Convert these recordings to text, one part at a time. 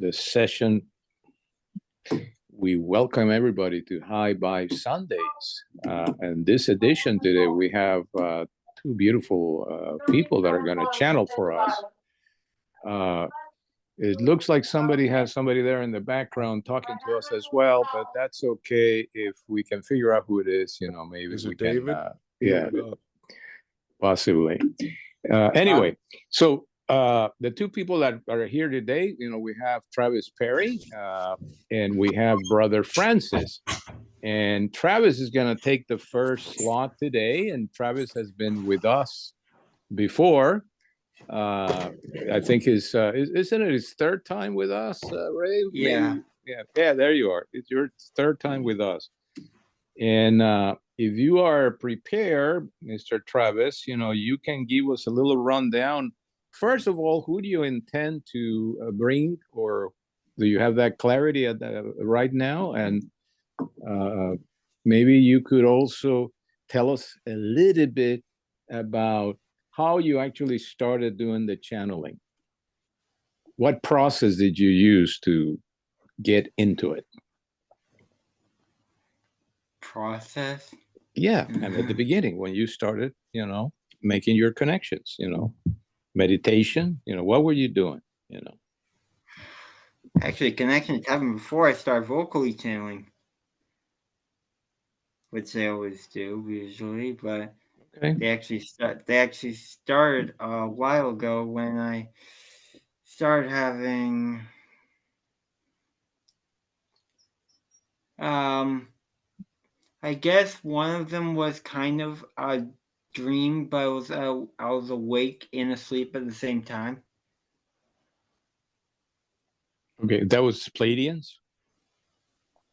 the session. We welcome everybody to High Vibe Sundays. And this edition today, we have two beautiful people that are going to channel for us. It looks like somebody has somebody there in the background talking to us as well, but that's okay if we can figure out who it is. You know, maybe is we it David? can. Yeah, possibly. Anyway, so the two people that are here today, you know, we have Travis Perry and we have Brother Francis. And Travis is going to take the first slot today. And Travis has been with us before. I think isn't it his third time with us, Ray? Yeah. Maybe, yeah, there you are. It's your third time with us. And if you are prepared, Mr. Travis, you know, you can give us a little rundown. First of all, who do you intend to bring, or do you have that clarity right now? And maybe you could also tell us a little bit about how you actually started doing the channeling. What process did you use to get into it? Process? Yeah, and at the beginning, when you started, you know, making your connections, you know, meditation, you know, what were you doing, you know? Actually, connections happened before I started vocally channeling, which I always do usually, but Okay. they actually started a while ago when I started having I guess one of them was kind of a dream, but I was awake and asleep at the same time. Okay, that was Pleiadians?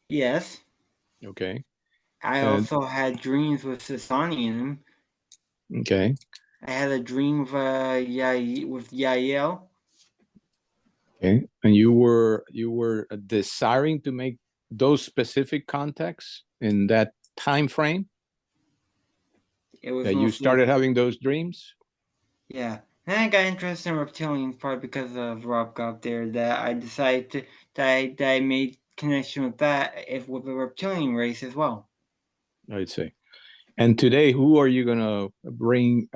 Yes. Okay. I also had dreams with Sasani in them. Okay. I had a dream with Yael. Okay. And you were desiring to make those specific contacts in that time frame? It was that you started having those dreams? Yeah. And I got interested in reptilians probably because of Rob got there, that I decided to that I made connection with that with the reptilian race as well. I'd say. And today, who are you gonna bring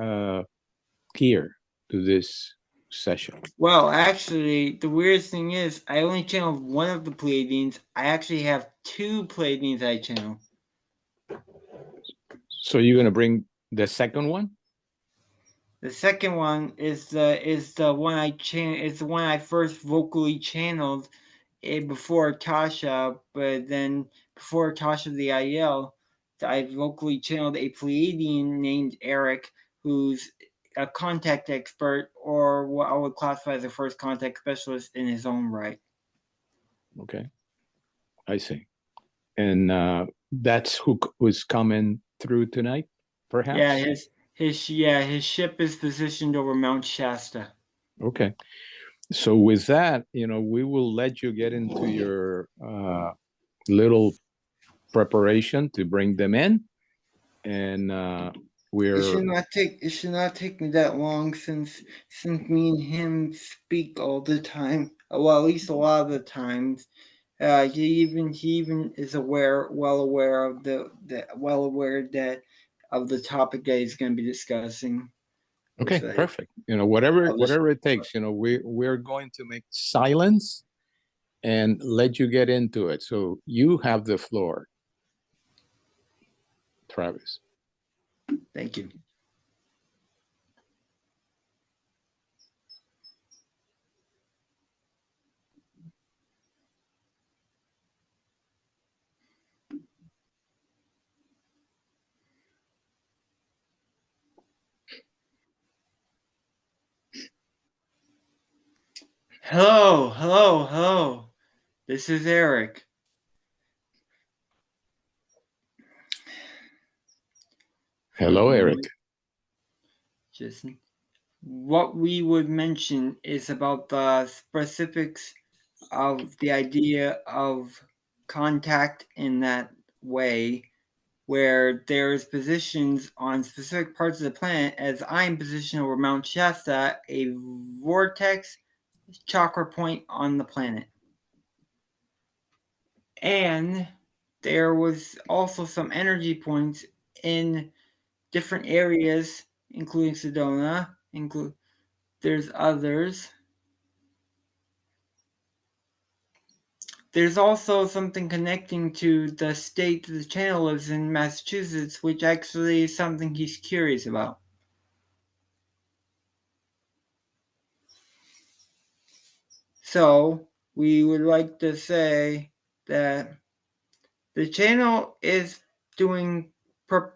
here to this session? Well, actually, the weirdest thing is I only channeled one of the Pleiadians. I actually have two Pleiadians I channel. So you're gonna bring the second one? The second one is the one I first vocally channeled before Tasha, but then before Tasha the IL, I vocally channeled a Pleiadian named Eric, who's a contact expert, or what I would classify as a first contact specialist in his own right. Okay, I see. And that's who was coming through tonight, perhaps? Yeah, his ship is positioned over Mount Shasta. Okay. So with that, you know, we will let you get into your little preparation to bring them in, and It should not take me that long since me and him speak all the time. Well, at least a lot of the times. He even is well aware of that of the topic that he's going to be discussing. Okay, perfect. You know, whatever it takes. You know, we're going to make silence and let you get into it. So you have the floor, Travis. Thank you. Hello. This is Eric. Hello, Eric. Just what we would mention is about the specifics of the idea of contact in that way, where there's positions on specific parts of the planet, as I'm positioned over Mount Shasta, a vortex chakra point on the planet. And there was also some energy points in different areas, including Sedona. There's others. There's also something connecting to the state the channel lives in, Massachusetts, which actually is something he's curious about. So we would like to say that the channel is going to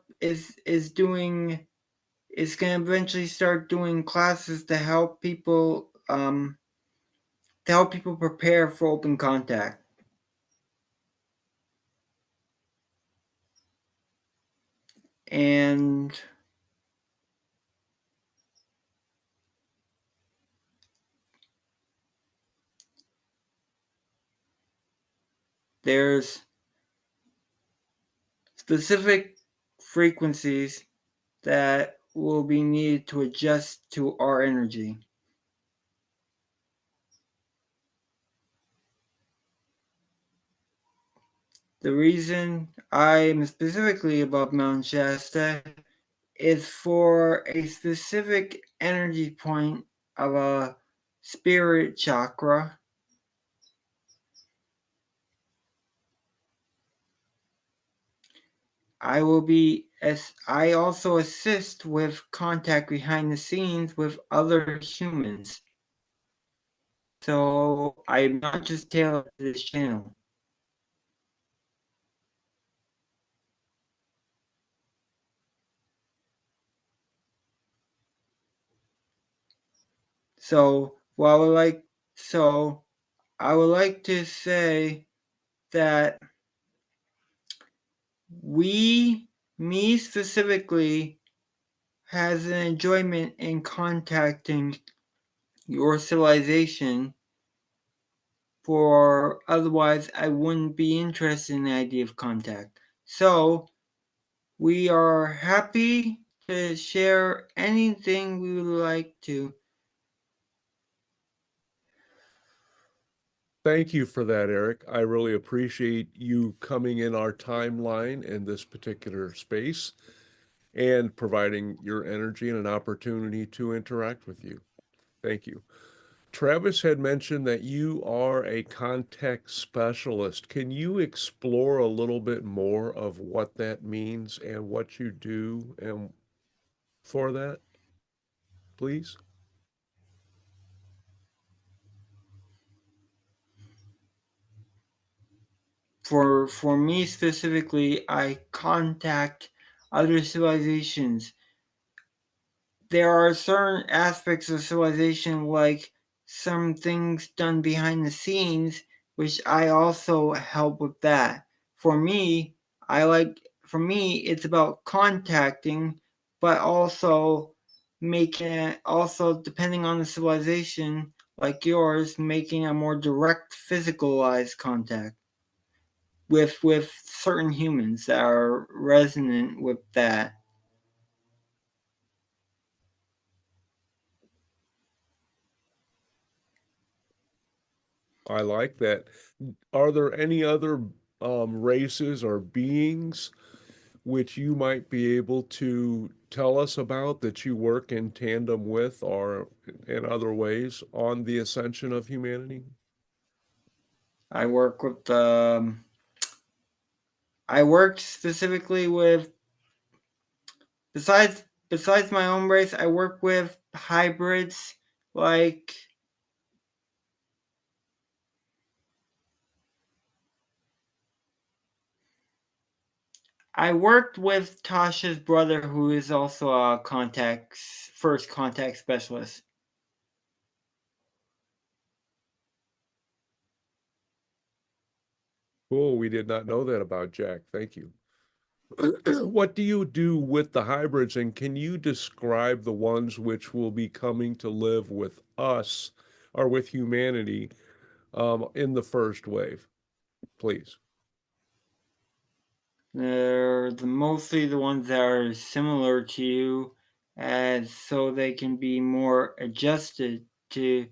eventually start doing classes to help people prepare for open contact. And there's specific frequencies that will be needed to adjust to our energy. The reason I'm specifically above Mount Shasta is for a specific energy point of a spirit chakra. I also assist with contact behind the scenes with other humans. So I'm not just tailored to this channel. So I would like to say that me specifically, has an enjoyment in contacting your civilization, for otherwise I wouldn't be interested in the idea of contact. So we are happy to share anything we would like to. Thank you for that, Eric. I really appreciate you coming in our timeline in this particular space and providing your energy and an opportunity to interact with you. Thank you. Travis had mentioned that you are a contact specialist. Can you explore a little bit more of what that means and what you do and for that, please? For me specifically, I contact other civilizations. There are certain aspects of civilization, like some things done behind the scenes, which I also help with that. For me, it's about contacting, but also depending on the civilization, like yours, making a more direct physicalized contact with certain humans that are resonant with that. I like that. Are there any other races or beings which you might be able to tell us about that you work in tandem with or in other ways on the ascension of humanity? I work with I work specifically with, besides my own race, I work with hybrids, like I worked with Tasha's brother, who is also a first contact specialist. Cool. We did not know that about Jack. Thank you. What do you do with the hybrids, and can you describe the ones which will be coming to live with us or with humanity in the first wave, please? They're mostly the ones that are similar to you, as so they can be more adjusted to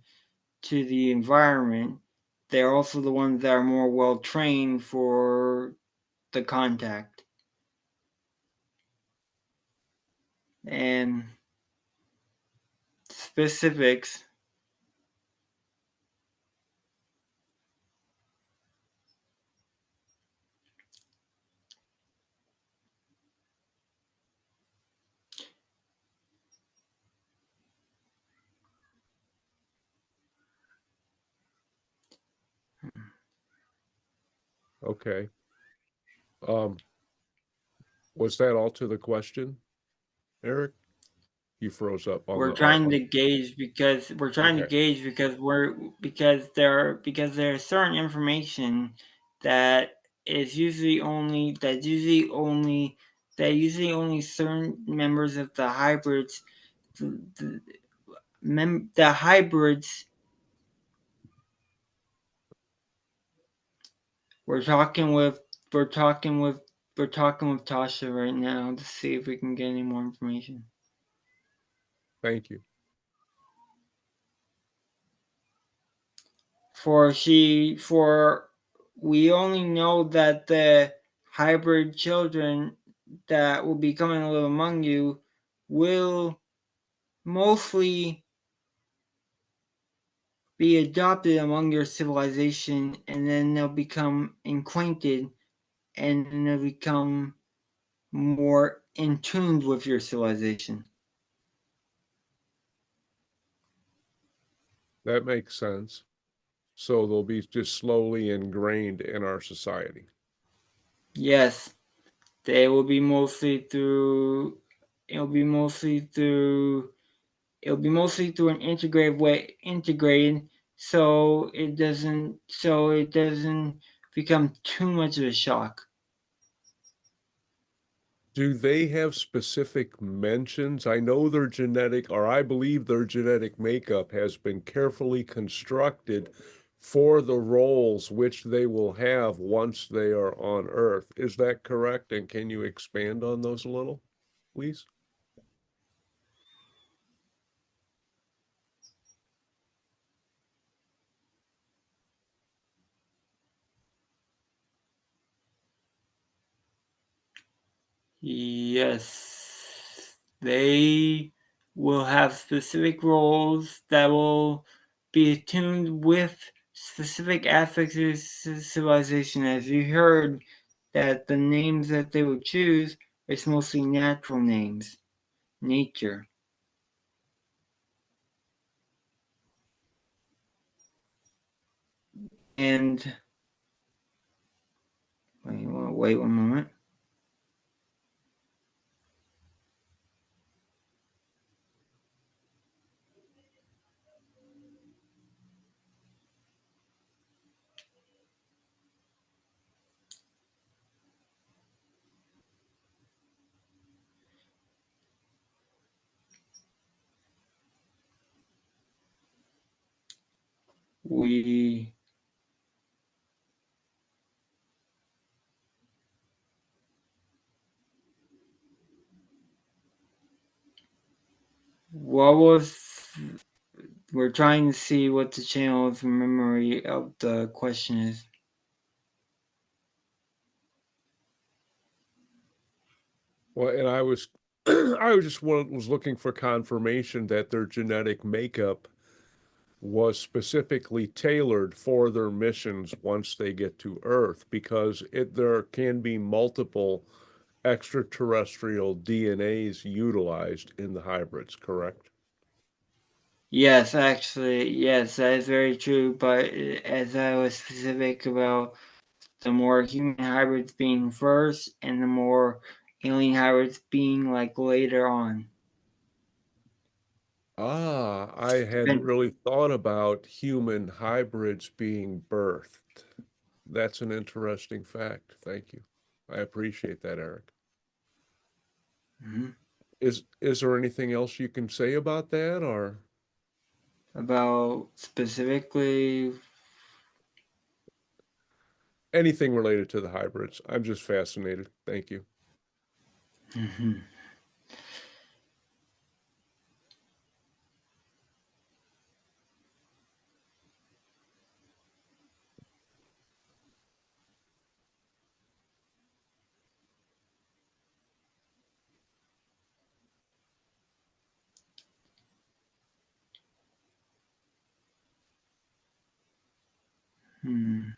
the environment. they're also the ones that are more well trained for the contact. And specifics. Okay. Was that all to the question, Eric? You froze up on We're the trying to one. gauge because there's certain information that usually only certain members of the hybrids the hybrids. We're talking with Tasha right now to see if we can get any more information. Thank you. We only know that the hybrid children that will be coming to live among you will mostly be adopted among your civilization, and then they'll become acquainted and they'll become more in tune with your civilization. That makes sense. So they'll be just slowly ingrained in our society. Yes, they will be mostly through. It'll be mostly through an integrated, so it doesn't become too much of a shock. Do they have specific mentions? I know their genetic, or I believe their genetic makeup has been carefully constructed for the roles which they will have once they are on Earth. Is that correct? And can you expand on those a little, please? Yes, they will have specific roles that will be attuned with specific aspects of civilization. As you heard, that the names that they will choose is mostly natural names, nature. And wait one moment. We what was we're trying to see what the channel of memory of the question is. Well, and I was was looking for confirmation that their genetic makeup was specifically tailored for their missions once they get to Earth, because there can be multiple extraterrestrial DNAs utilized in the hybrids, correct? Yes, actually, yes, that is very true. But as I was specific about the more human hybrids being first and the more alien hybrids being like later on. Ah, I hadn't really thought about human hybrids being birthed. That's an interesting fact. Thank you. I appreciate that, Eric. Mm-hmm. Is there anything else you can say about that, or About specifically, anything related to the hybrids? I'm just fascinated. Thank you. mm-hmm. Hmm.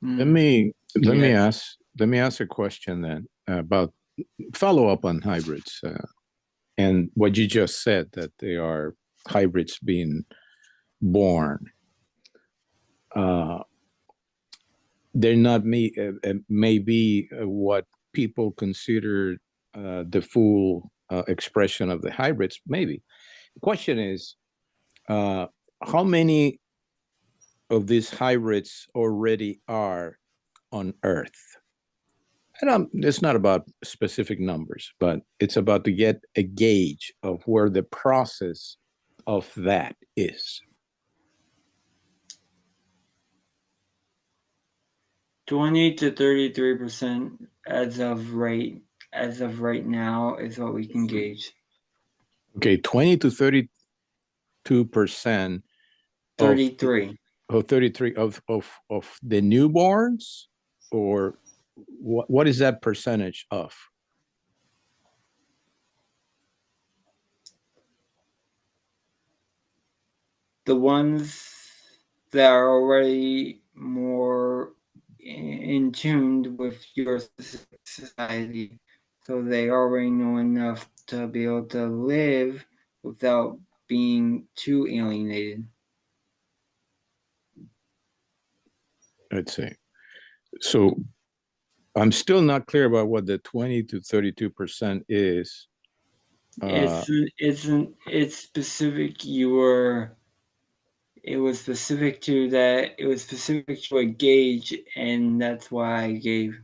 Let Hmm. me Yes. let me ask a question then about follow up on hybrids and what you just said that they are hybrids being born. They're not maybe what people consider the full expression of the hybrids. Maybe the question is how many of these hybrids already are on Earth? And it's not about specific numbers, but it's about to get a gauge of where the process of that is. 20 to 33% as of right now is what we can gauge. Okay, 20 to 32% of 33. 33 of the newborns, or what is that percentage of? The ones that are already more in tuned with your society, so they already know enough to be able to live without being too alienated. Let's see. So I'm still not clear about what the 20 to 32% is. It's specific. It was specific to that. It was specific to a gauge, and that's why I gave.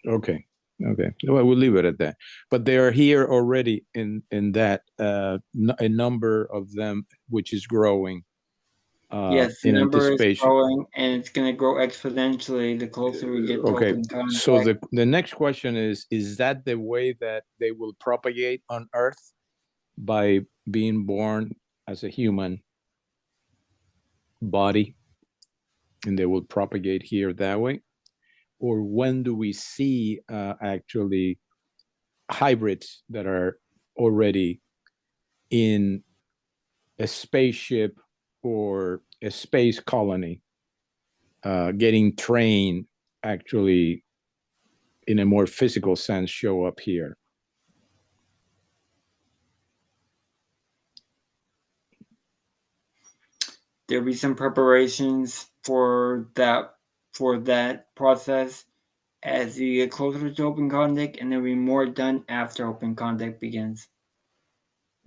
Okay. Well, we'll leave it at that. But they are here already in that a number of them, which is growing. Yes, the In number is anticipation. growing, and it's going to grow exponentially the closer we get to Okay. open contact. So the next question is that the way that they will propagate on Earth, by being born as a human body, and they will propagate here that way? Or when do we see actually hybrids that are already in a spaceship or a space colony getting trained, actually in a more physical sense, show up here? There'll be some preparations for that process as you get closer to open contact, and there'll be more done after open contact begins.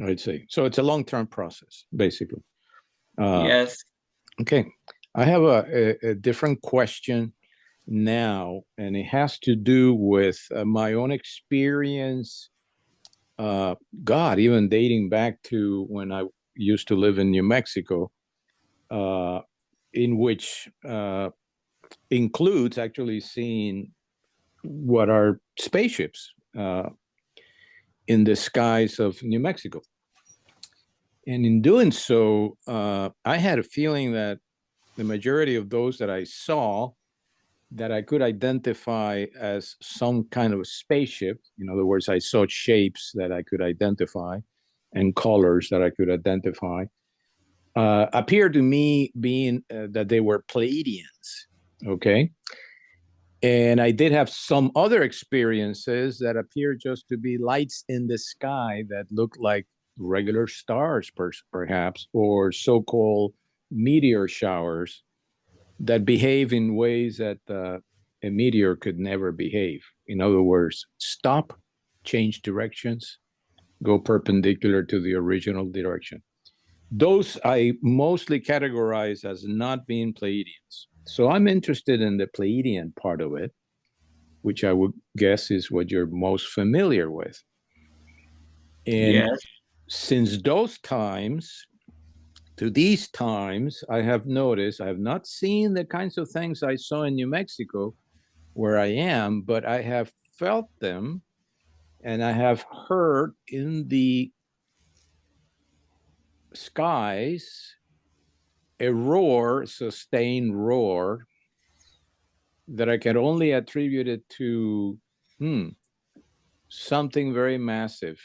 I'd say so. It's a long-term process, basically. Yes. Okay, I have a different question now, and it has to do with my own experience. God, even dating back to when I used to live in New Mexico, in which includes actually seeing what are spaceships in the skies of New Mexico. And in doing so, I had a feeling that the majority of those that I saw that I could identify as some kind of a spaceship, in other words, I saw shapes that I could identify and colors that I could identify, appeared to me being that they were Pleiadians, okay? And I did have some other experiences that appeared just to be lights in the sky that looked like regular stars, perhaps, or so-called meteor showers that behave in ways that a meteor could never behave. In other words, stop, change directions, go perpendicular to the original direction. Those I mostly categorize as not being Pleiadians. So I'm interested in the Pleiadian part of it, which I would guess is what you're most familiar with. And yes. since those times to these times, I have noticed, I have not seen the kinds of things I saw in New Mexico where I am, but I have felt them, and I have heard in the skies a roar, sustained roar, that I can only attribute it to something very massive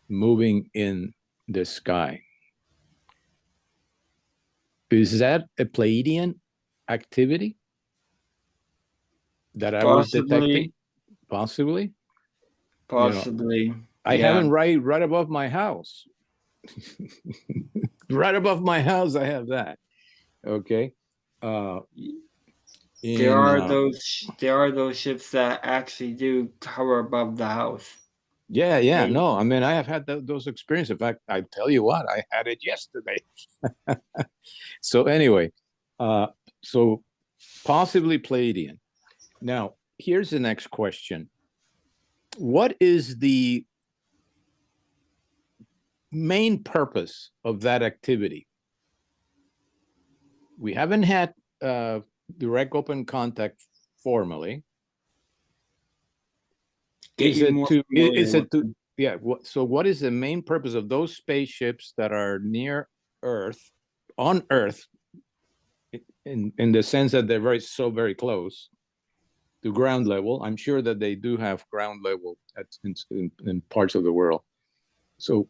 moving in the sky. Is that a Pleiadian activity that I was detecting? Possibly. Possibly. I Yeah. have it right above my house. Right above my house, I have that. Okay. There are those ships that actually do hover above the house. Yeah. No, I mean, I have had those experiences. In fact, I tell you what, I had it yesterday. So anyway, so possibly Pleiadian. Now, here's the next question. What is the main purpose of that activity? We haven't had direct open contact formally. Is it to yeah? So what is the main purpose of those spaceships that are near Earth, on Earth, in the sense that they're very close to ground level? I'm sure that they do have ground level in parts of the world. So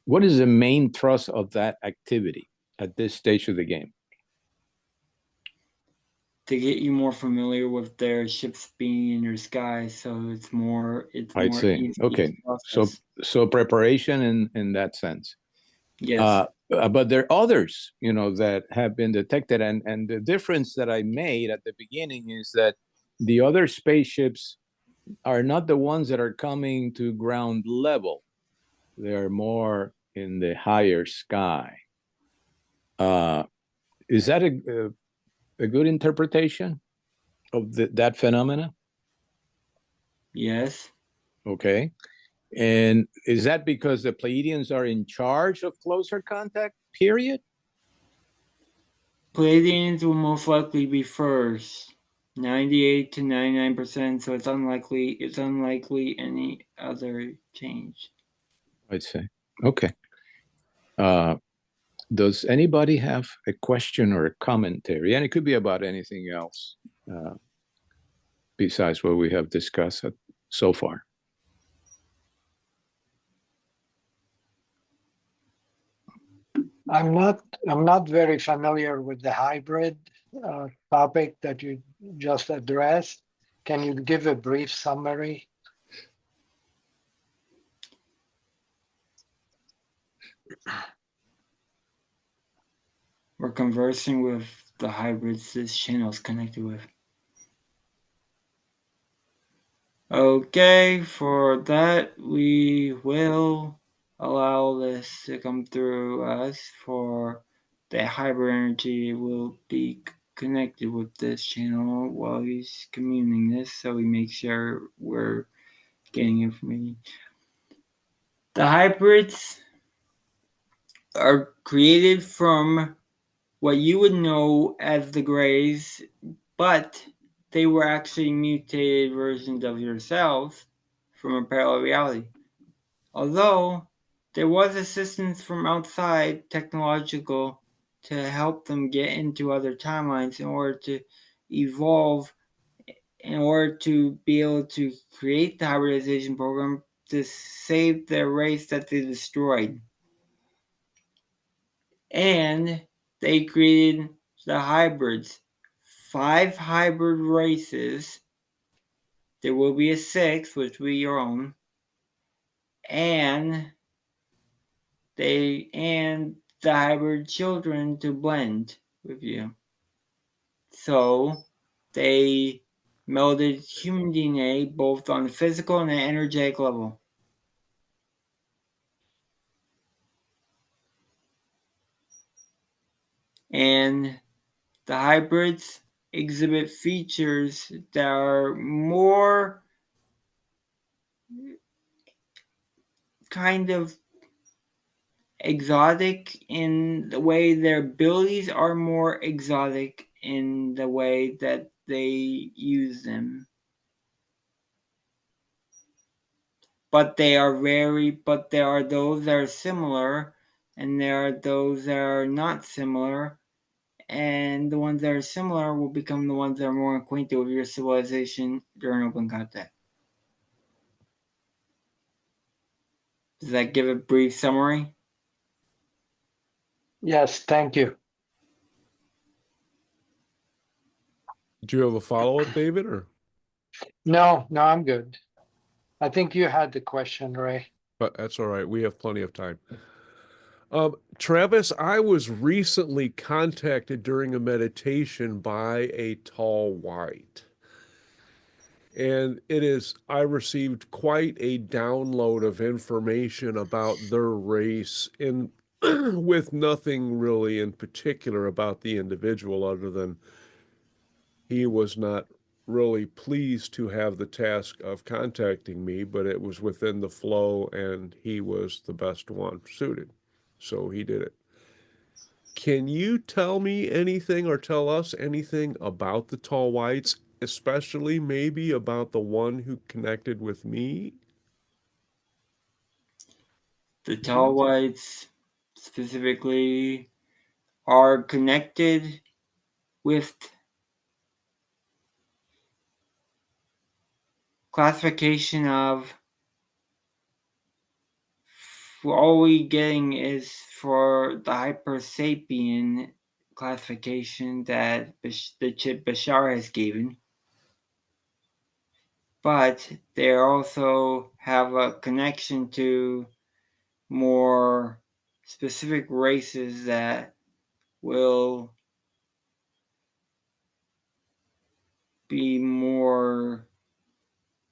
what is the main thrust of that activity at this stage of the game? To get you more familiar with their ships being in your sky, so it's more easy. Okay, so preparation in that sense. Yes. But there are others, that have been detected, and the difference that I made at the beginning is that the other spaceships are not the ones that are coming to ground level. They are more in the higher sky. Is that a good interpretation of that phenomena? Yes. Okay. And is that because the Pleiadians are in charge of closer contact, period? Pleiadians will most likely be first. 98 to 99%, so it's unlikely any other change. I'd say. Okay. Does anybody have a question or a commentary? And it could be about anything else besides what we have discussed so far. I'm not very familiar with the hybrid topic that you just addressed. Can you give a brief summary? We're conversing with the hybrids this channel is connected with. Okay, for that we will allow this to come through us. For the hybrid energy will be connected with this channel while he's communing this, so we make sure we're getting information. The hybrids are created from what you would know as the Greys, but they were actually mutated versions of yourselves from a parallel reality. Although there was assistance from outside technological to help them get into other timelines in order to evolve, in order to be able to create the hybridization program to save their race that they destroyed. And they created the hybrids. 5 hybrid races. There will be a 6th, which we own. And the hybrid children to blend with you. So they melded human DNA both on the physical and the energetic level. And the hybrids exhibit features that are more kind of exotic in the way their abilities are more exotic in the way that they use them. But there are those that are similar, and there are those that are not similar, and the ones that are similar will become the ones that are more acquainted with your civilization during open contact. Does that give a brief summary? Yes, thank you. Do you have a follow-up, David, or? No, I'm good. I think you had the question, Ray. But that's all right. We have plenty of time. Travis, I was recently contacted during a meditation by a tall white. And I received quite a download of information about their race in with nothing really in particular about the individual other than he was not really pleased to have the task of contacting me, but it was within the flow and he was the best one suited. So he did it. Can you tell me anything or tell us anything about the tall whites, especially maybe about the one who connected with me? The tall whites specifically are connected with classification of, all we getting is for the hyper sapien classification that the chip Bashar has given, but they also have a connection to more specific races that will be more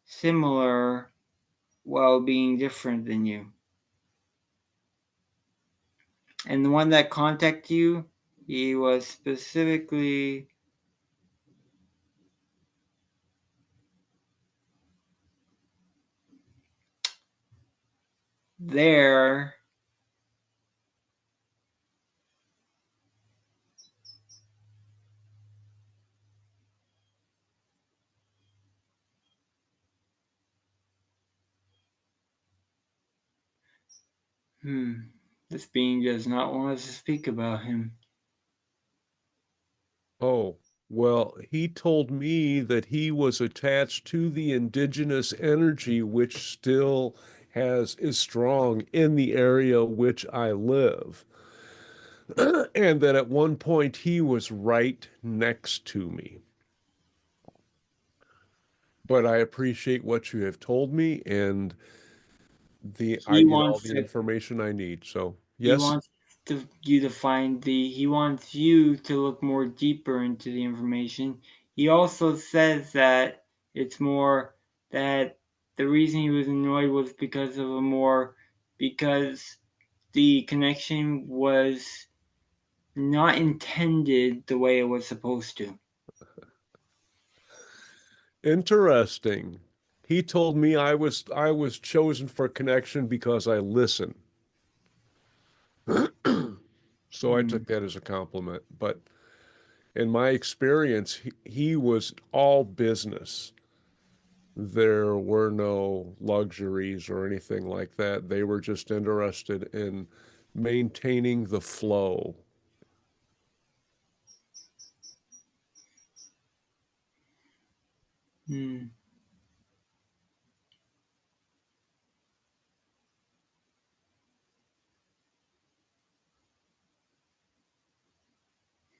similar while being different than you. And the one that contacted you, he was specifically there this being does not want us to speak about him. Oh, well, he told me that he was attached to the indigenous energy, which still is strong in the area which I live. And that at one point he was right next to me. But I appreciate what you have told me, and I get all the information I need. So, He yes. wants you to find he wants you to look more deeper into the information. He also says that it's more that the reason he was annoyed was because the connection was not intended the way it was supposed to. Interesting. He told me I was chosen for connection because I listen. So I took that as a compliment. But in my experience, he was all business. There were no luxuries or anything like that. They were just interested in maintaining the flow.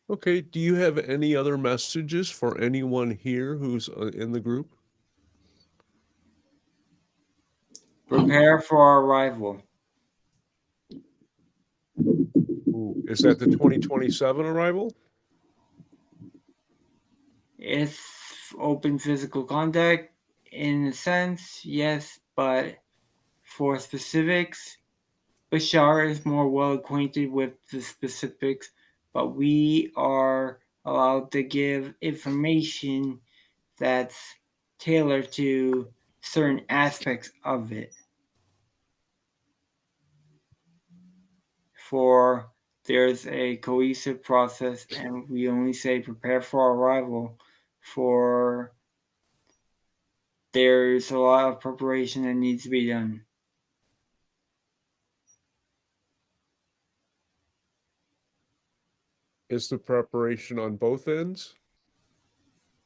Okay, do you have any other messages for anyone here who's in the group? Prepare for our arrival. Ooh, is that the 2027 arrival? It's open physical contact in a sense, yes, but for specifics, Bashar is more well acquainted with the specifics, but we are allowed to give information that's tailored to certain aspects of it. For there's a cohesive process, and we only say prepare for arrival. For there's a lot of preparation that needs to be done. Is the preparation on both ends?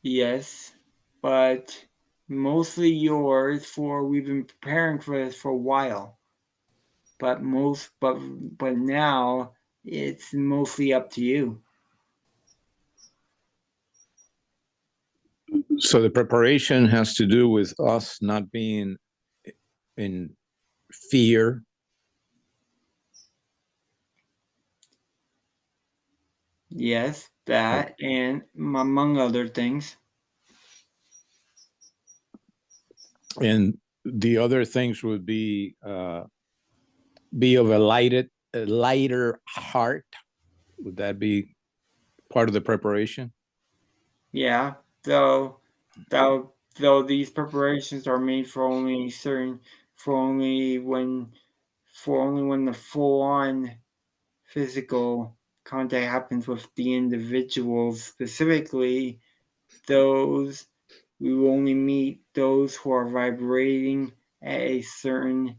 Yes, but mostly yours, for we've been preparing for this for a while. but now it's mostly up to you. So the preparation has to do with us not being in fear. Yes, that and among other things. And the other things would be of a lighter heart. Would that be part of the preparation? Yeah, though these preparations are made for only when the full on physical contact happens with the individuals specifically, those we will only meet those who are vibrating at a certain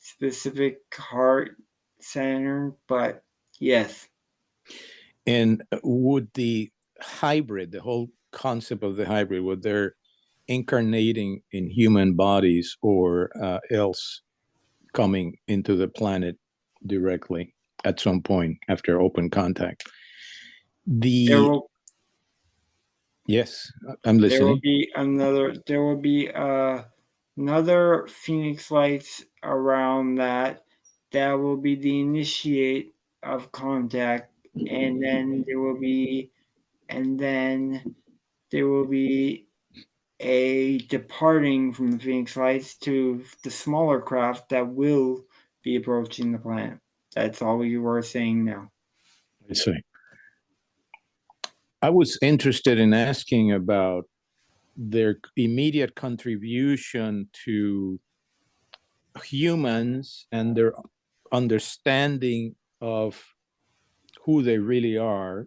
specific heart center. But yes. And would the hybrid, the whole concept of the hybrid, would they're incarnating in human bodies or else coming into the planet directly at some point after open contact? Yes, I'm listening. There will be another Phoenix Lights around that will be the initiate of contact, and then there will be a departing from the Phoenix Lights to the smaller craft that will be approaching the planet. That's all we were saying now. I see. I was interested in asking about their immediate contribution to humans and their understanding of who they really are.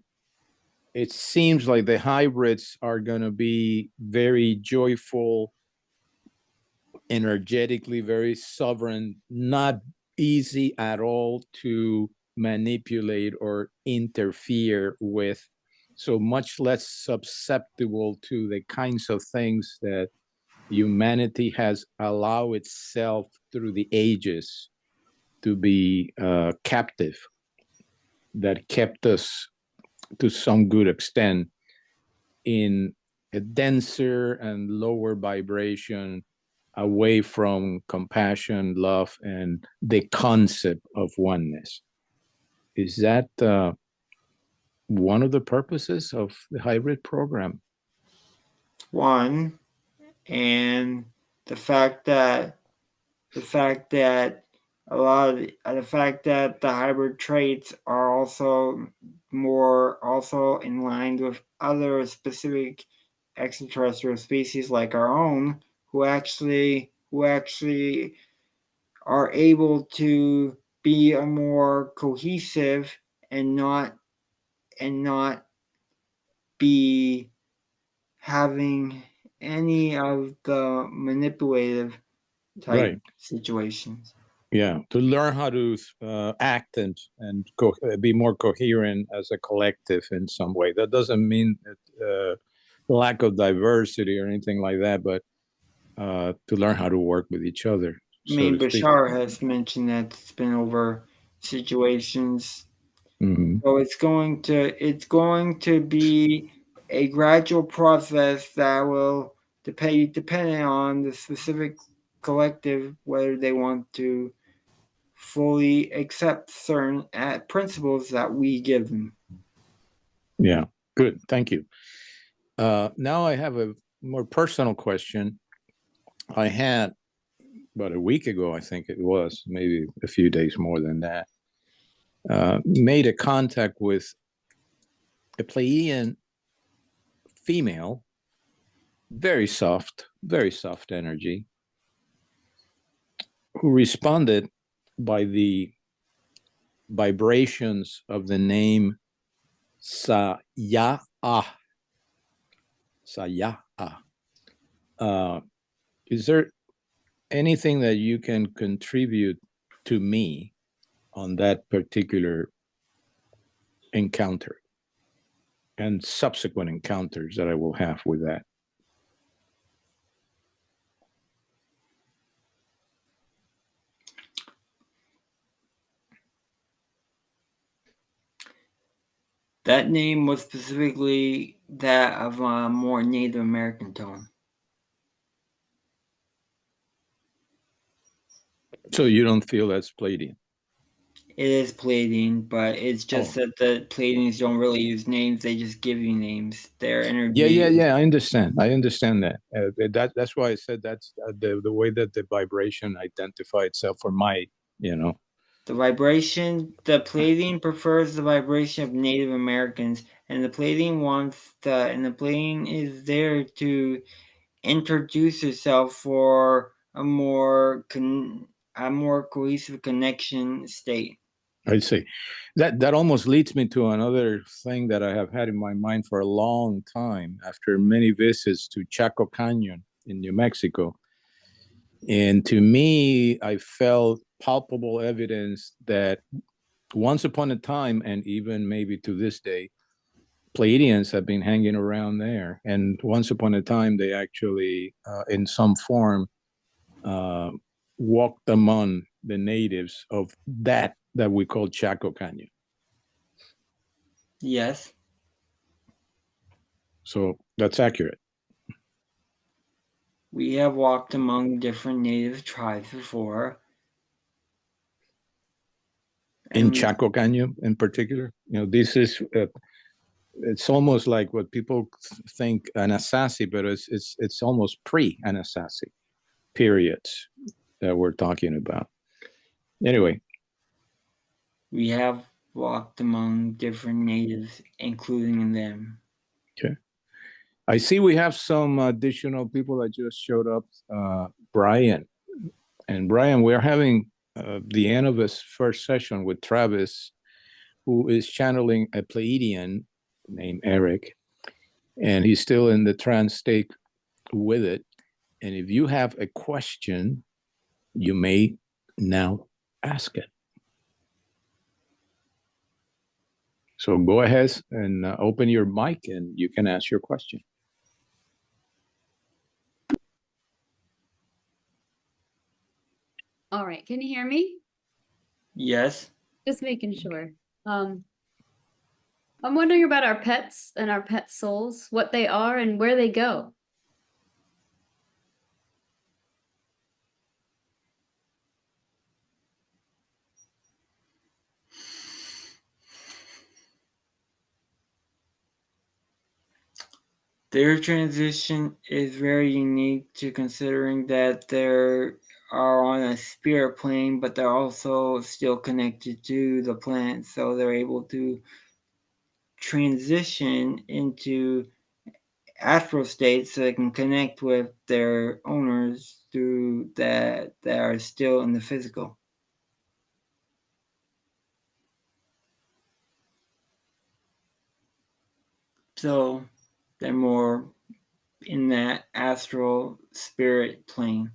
It seems like the hybrids are going to be very joyful, energetically very sovereign, not easy at all to manipulate or interfere with, so much less susceptible to the kinds of things that humanity has allowed itself through the ages to be captive, that kept us to some good extent in a denser and lower vibration, away from compassion, love, and the concept of oneness. Is that one of the purposes of the hybrid program? One, and the fact that the hybrid traits are also in line with other specific extraterrestrial species like our own, who actually are able to be a more cohesive and not be having any of the manipulative type situations. Yeah, to learn how to act and be more coherent as a collective in some way. That doesn't mean lack of diversity or anything like that, but to learn how to work with each other. I mean, Bashar has mentioned that it's been over situations. Mm-hmm. So it's going to be a gradual process that will depending on the specific collective, whether they want to fully accept certain principles that we give them. Yeah, good. Thank you. Now I have a more personal question. I had about a week ago, I think it was, maybe a few days more than that, made a contact with a Pleiadian female, very soft energy, who responded by the vibrations of the name Saya'a. Is there anything that you can contribute to me on that particular encounter and subsequent encounters that I will have with that? That name was specifically that of a more Native American tone. So you don't feel that's Pleiadian? It is Pleiadian, but it's just Oh. that the Pleiadians don't really use names; they just give you names. Their energy. Yeah. I understand. that. That's why I said that's the way that the vibration identify itself for my, The vibration, the Pleiadian prefers the vibration of Native Americans, and the Pleiadian is there to introduce itself for a more cohesive connection state. I see. That almost leads me to another thing that I have had in my mind for a long time after many visits to Chaco Canyon in New Mexico. And to me, I felt palpable evidence that once upon a time, and even maybe to this day, Pleiadians have been hanging around there. And once upon a time, they actually, in some form, walked among the natives of that we call Chaco Canyon. Yes. So that's accurate. We have walked among different native tribes before. In Chaco Canyon in particular, this is, it's almost like what people think Anasazi, but it's almost pre-Anasazi periods that we're talking about. Anyway. We have walked among different natives, including them. Okay. I see we have some additional people that just showed up. Brian. And Brian, we're having the end of his first session with Travis, who is channeling a Pleiadian named Eric. And he's still in the trance state with it. And if you have a question, you may now ask it. So go ahead and open your mic and you can ask your question. All right, can you hear me? Yes. Just making sure. I'm wondering about our pets and our pet souls, what they are and where they go. Their transition is very unique to considering that they are on a spirit plane, but they're also still connected to the planet, so they're able to transition into astral states so they can connect with their owners through that are still in the physical. So they're more in that astral spirit plane.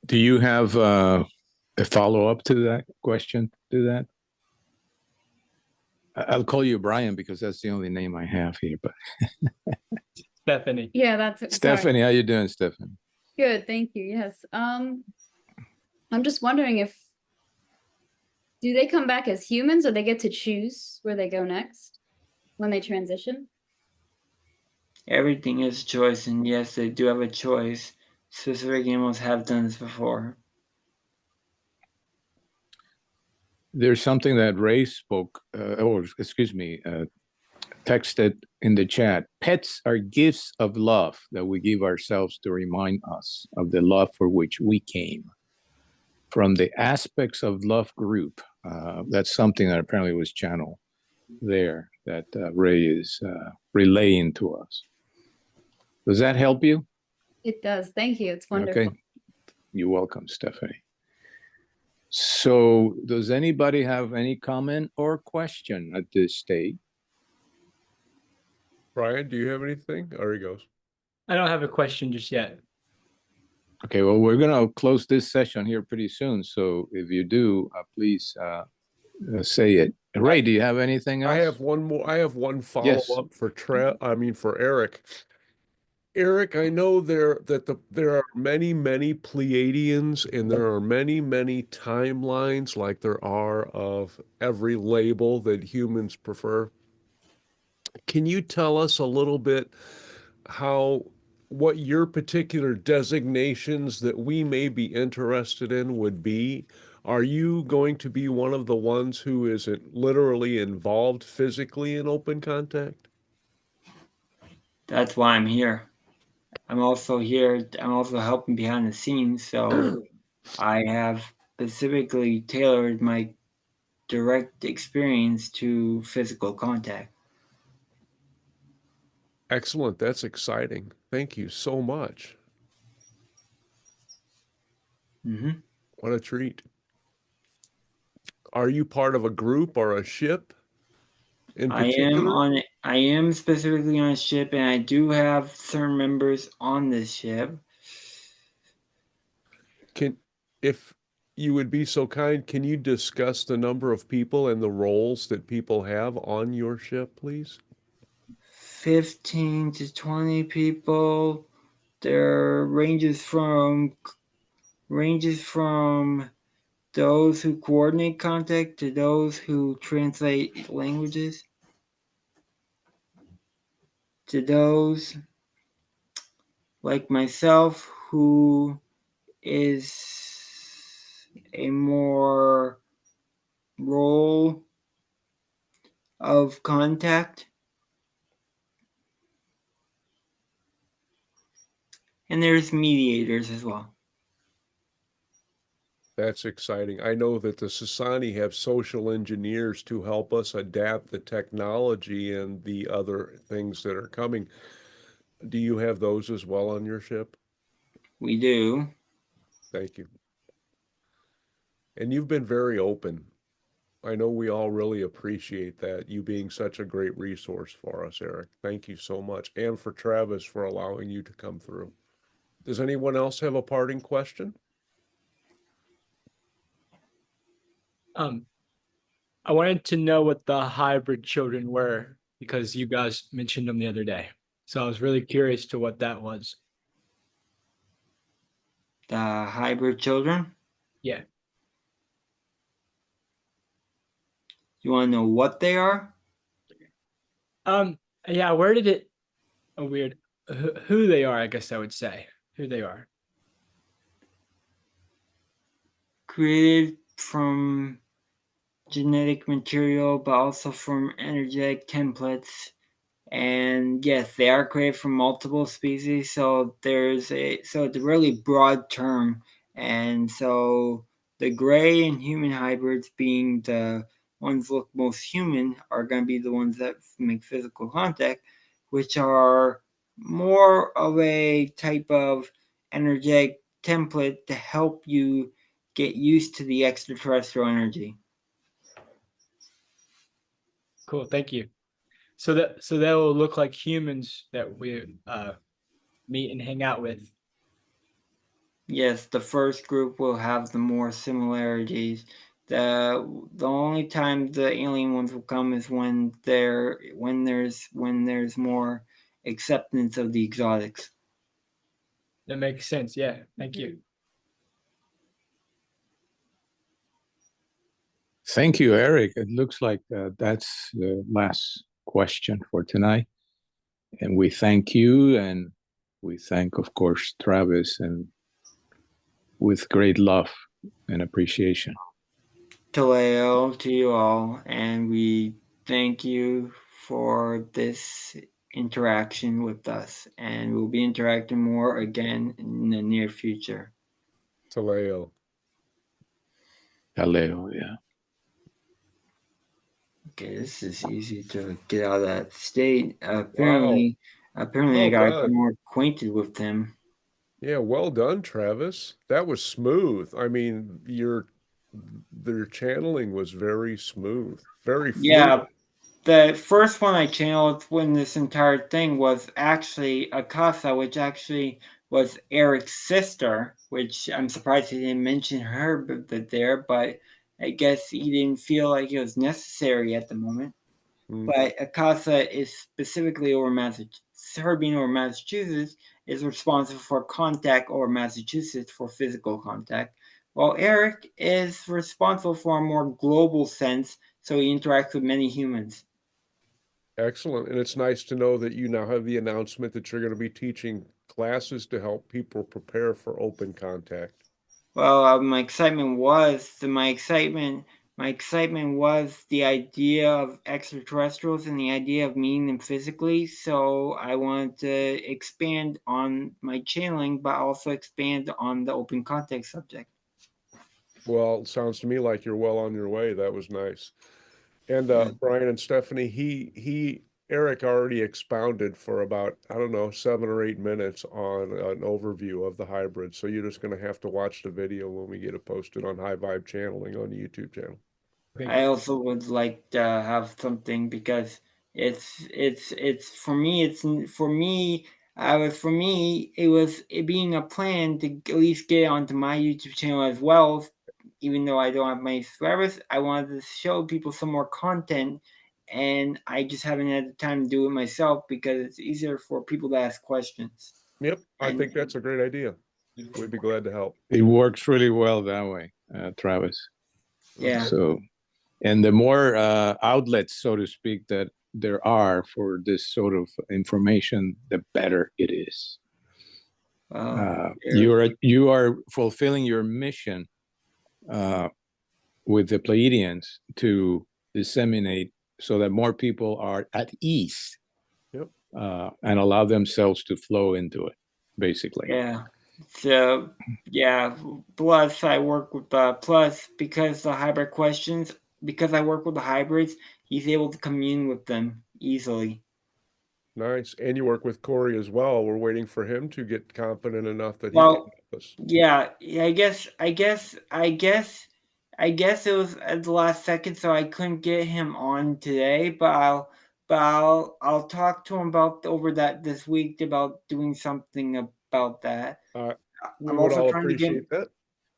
Do you have a follow-up to that question, to that? I'll call you Brian because that's the only name I have here, but Stephanie. Yeah, that's it. Stephanie, how you doing, Stephanie? Good, thank you. Yes. I'm just wondering do they come back as humans or they get to choose where they go next when they transition? Everything is choice, and yes, they do have a choice. Specific animals have done this before. There's something that Ray spoke, texted in the chat. Pets are gifts of love that we give ourselves to remind us of the love for which we came. From the aspects of love group, that's something that apparently was channeled there that Ray is relaying to us. Does that help you? It does. Thank you. It's wonderful. Okay. You're welcome, Stephanie. So does anybody have any comment or question at this stage? Brian, do you have anything? There he goes. I don't have a question just yet. Okay, well, we're going to close this session here pretty soon. So if you do, please say it. Ray, do you have anything else? I have one more. I have one follow-up for Eric. Eric, I know there are many, many Pleiadians, and there are many, many timelines like there are of every label that humans prefer. Can you tell us a little bit what your particular designations that we may be interested in would be? Are you going to be one of the ones who isn't literally involved physically in open contact? That's why I'm here. I'm also here. I'm also helping behind the scenes. So I have specifically tailored my direct experience to physical contact. Excellent. That's exciting. Thank you so much. Mm-hmm. What a treat. Are you part of a group or a ship in particular? I am specifically on a ship, and I do have certain members on this ship. If you would be so kind, can you discuss the number of people and the roles that people have on your ship, please? 15 to 20 people. There ranges from those who coordinate contact to those who translate languages to those like myself who is a more role of contact. And there's mediators as well. That's exciting. I know that the Sasani have social engineers to help us adapt the technology and the other things that are coming. Do you have those as well on your ship? We do. Thank you. And you've been very open. I know we all really appreciate that, you being such a great resource for us, Eric. Thank you so much. And for Travis for allowing you to come through. Does anyone else have a parting question? I wanted to know what the hybrid children were because you guys mentioned them the other day. So I was really curious to what that was. The hybrid children. Yeah. You want to know what they are? Yeah, where did it weird who they are, I guess I would say. Who they are. Created from genetic material, but also from energetic templates. And yes, they are created from multiple species. So it's a really broad term. And so the gray and human hybrids, being the ones look most human, are going to be the ones that make physical contact, which are more of a type of energetic template to help you get used to the extraterrestrial energy. Cool, thank you. So that will look like humans that we meet and hang out with. Yes, the first group will have the more similarities. The only time the alien ones will come is when there's more acceptance of the exotics. That makes sense. Yeah, thank you. Thank you, Eric. It looks like that's the last question for tonight. And we thank you, and we thank, of course, Travis, and with great love and appreciation. Taleo to you all, and we thank you for this interaction with us, and we'll be interacting more again in the near future. Taleo. Taleo, yeah. Okay, this is easy to get out of that state. Wow. Apparently I Well got done. more acquainted with them. Yeah, well done, Travis. That was smooth. I mean, their channeling was very smooth, very fluid. Yeah, the first one I channeled when this entire thing was actually Akasa, which actually was Eric's sister, which I'm surprised he didn't mention her but I guess he didn't feel like it was necessary at the moment. But Akasa is specifically over her being over Massachusetts is responsible for contact over Massachusetts for physical contact, while Eric is responsible for a more global sense, so he interacts with many humans. Excellent. And it's nice to know that you now have the announcement that you're going to be teaching classes to help people prepare for open contact. Well, my excitement was the idea of extraterrestrials and the idea of meeting them physically. So I wanted to expand on my channeling, but also expand on the open contact subject. Well, it sounds to me like you're well on your way. That was nice. And Yeah. Brian and Stephanie, Eric already expounded for about, I don't know, 7 or 8 minutes on an overview of the hybrid. So you're just going to have to watch the video when we get it posted on High Vibe Channeling on the YouTube channel. Okay, I also would like to have something because it's for me it was it being a plan to at least get onto my YouTube channel as well. Even though I don't have many subscribers, I wanted to show people some more content, and I just haven't had the time to do it myself because it's easier for people to ask questions. Yep, I And- think that's a great idea. We'd be glad to help. It works really well that way, Travis. Yeah. So, and the more outlets, so to speak, that there are for this sort of information, the better it is. You are fulfilling your mission with the Pleiadians to disseminate so that more people are at ease. Yep. And allow themselves to flow into it, basically. Yeah. So yeah. Plus, I work with plus because the hybrid questions. Because I work with the hybrids, he's able to commune with them easily. Nice. And you work with Corey as well. We're waiting for him to get confident enough that he Well, can help us. Yeah. I guess it was at the last second, so I couldn't get him on today. But I'll talk to him about over that this week about doing something about that. We I'm would also all trying to get. appreciate that.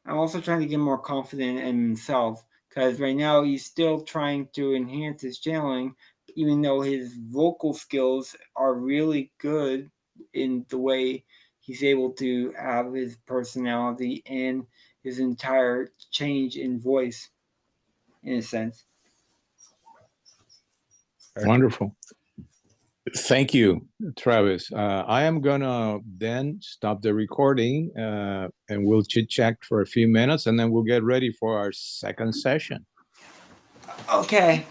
I'm also trying to get more confident in himself because right now he's still trying to enhance his channeling, even though his vocal skills are really good in the way he's able to have his personality and his entire change in voice, in a sense. Wonderful. Thank you, Travis. I am gonna then stop the recording and we'll chit chat for a few minutes and then we'll get ready for our second session. Okay.